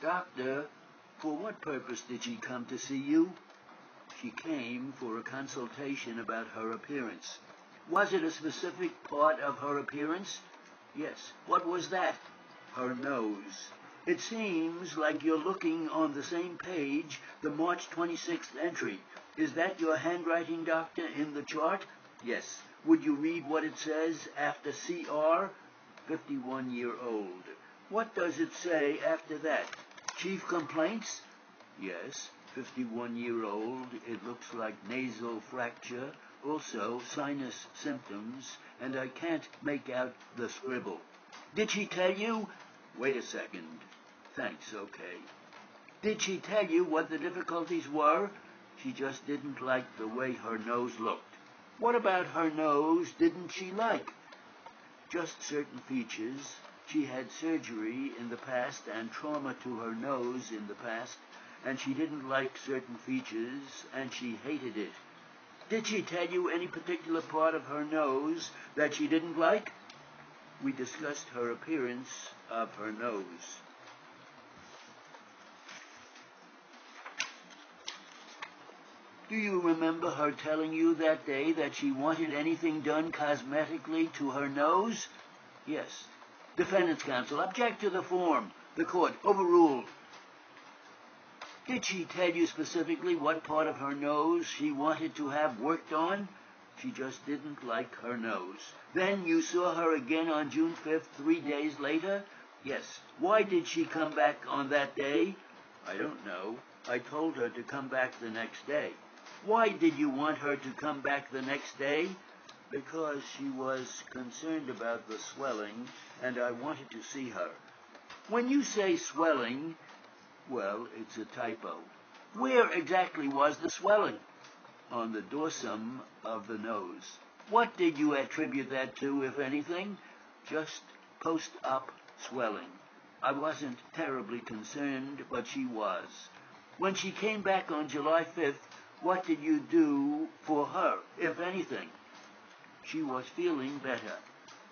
Doctor, for what purpose did she come to see you? She came for a consultation about her appearance. Was it a specific part of her appearance? Yes. What was that? Her nose. It seems like you're looking on the same page, the March 26th entry. Is that your handwriting, Doctor, in the chart? Yes. Would you read what it says after CR? 51-year-old. What does it say after that? Chief complaints? Yes. 51-year-old. It looks like nasal fracture, also sinus symptoms, and I can't make out the scribble. Did she tell you? Wait a second. Thanks, okay. Did she tell you what the difficulties were? She just didn't like the way her nose looked. What about her nose didn't she like? Just certain features. She had surgery in the past and trauma to her nose in the past, and she didn't like certain features, and she hated it. Did she tell you any particular part of her nose that she didn't like? We discussed her appearance of her nose. Do you remember her telling you that day that she wanted anything done cosmetically to her nose? Yes. Defendant's counsel, object to the form. The court, overruled. Did she tell you specifically what part of her nose she wanted to have worked on? She just didn't like her nose. Then you saw her again on June 5th, 3 days later? Yes. Why did she come back on that day? I don't know. I told her to come back the next day. Why did you want her to come back the next day? Because she was concerned about the swelling, and I wanted to see her. When you say swelling, well, it's a typo. Where exactly was the swelling? On the dorsum of the nose. What did you attribute that to, if anything? Just post-op swelling. I wasn't terribly concerned, but she was. When she came back on July 5th, what did you do for her, if anything? She was feeling better.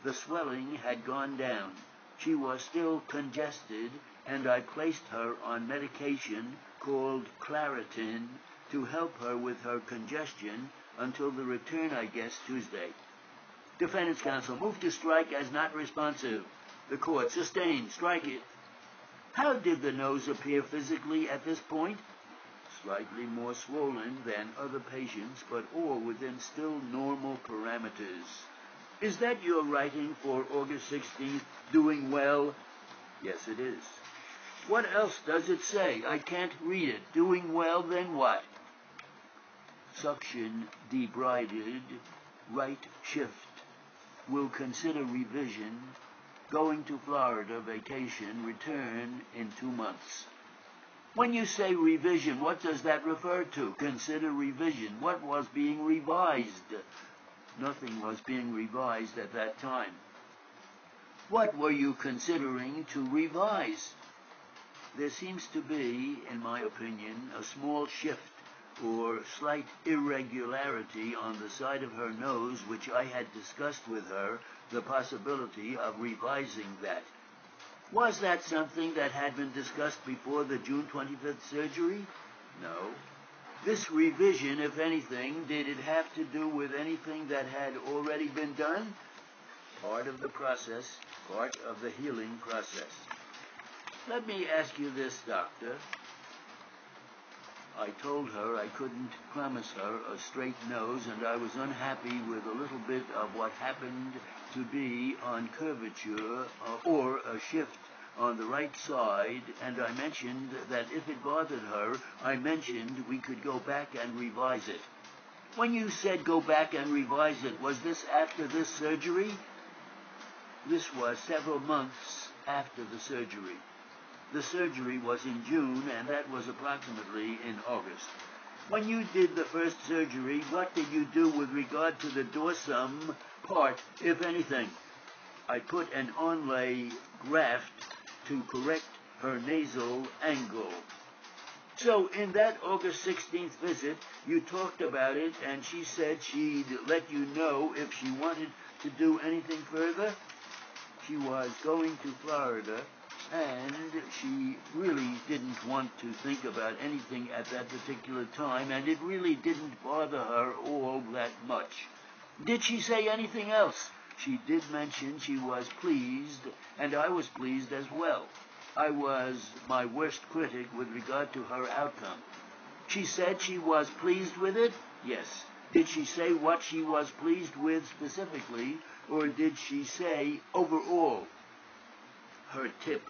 The swelling had gone down. She was still congested, and I placed her on medication called Claritin to help her with her congestion until the return, I guess, Tuesday. Defendant's counsel, move to strike as not responsive. The court, sustained, strike it. How did the nose appear physically at this point? Slightly more swollen than other patients, but all within still normal parameters. Is that your writing for August 16th, doing well? Yes, it is. What else does it say? I can't read it. Doing well, then what? Suction debrided, right shift. Will consider revision. Going to Florida vacation, return in 2 months. When you say revision, what does that refer to? Consider revision. What was being revised? Nothing was being revised at that time. What were you considering to revise? There seems to be, in my opinion, a small shift or slight irregularity on the side of her nose, which I had discussed with her, the possibility of revising that. Was that something that had been discussed before the June 25th surgery? No. This revision, if anything, did it have to do with anything that had already been done? Part of the process, part of the healing process. Let me ask you this, doctor. I told her I couldn't promise her a straight nose, and I was unhappy with a little bit of what happened to be on curvature or a shift on the right side, and I mentioned that if it bothered her, I mentioned we could go back and revise it. When you said go back and revise it, was this after this surgery? This was several months after the surgery. The surgery was in June, and that was approximately in August. When you did the first surgery, what did you do with regard to the dorsum part, if anything? I put an onlay graft to correct her nasal angle. So in that August 16th visit, you talked about it, and she said she'd let you know if she wanted to do anything further. She was going to Florida, and she really didn't want to think about anything at that particular time, and it really didn't bother her all that much. Did she say anything else? She did mention she was pleased, and I was pleased as well. I was my worst critic with regard to her outcome. She said she was pleased with it? Yes. Did she say what she was pleased with specifically, or did she say overall her tip,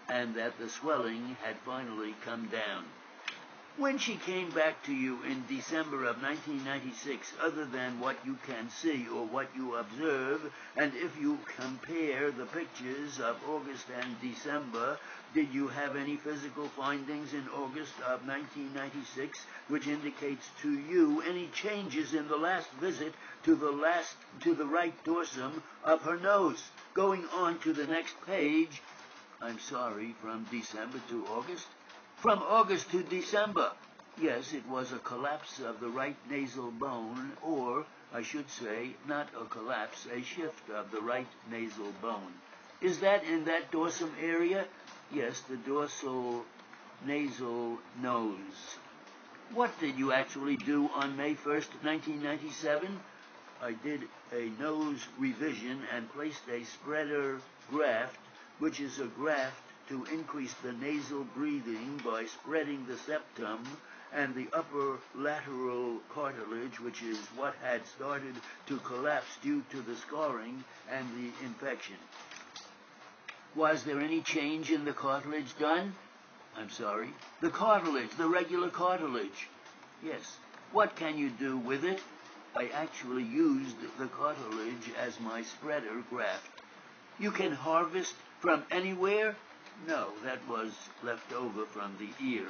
and that the swelling had finally come down? When she came back to you in December of 1996, other than what you can see or what you observe, and if you compare the pictures of August and December, did you have any physical findings in August of 1996 which indicates to you any changes in the last visit to the right dorsum of her nose? Going on to the next page, I'm sorry, from December to August? From August to December. Yes, it was a collapse of the right nasal bone, or, I should say, not a collapse, a shift of the right nasal bone. Is that in that dorsum area? Yes, the dorsal nasal nose. What did you actually do on May 1st, 1997? I did a nose revision and placed a spreader graft, which is a graft to increase the nasal breathing by spreading the septum and the upper lateral cartilage, which is what had started to collapse due to the scarring and the infection. Was there any change in the cartilage done? I'm sorry. The cartilage, the regular cartilage. Yes. What can you do with it? I actually used the cartilage as my spreader graft. You can harvest from anywhere? No, that was left over from the ear.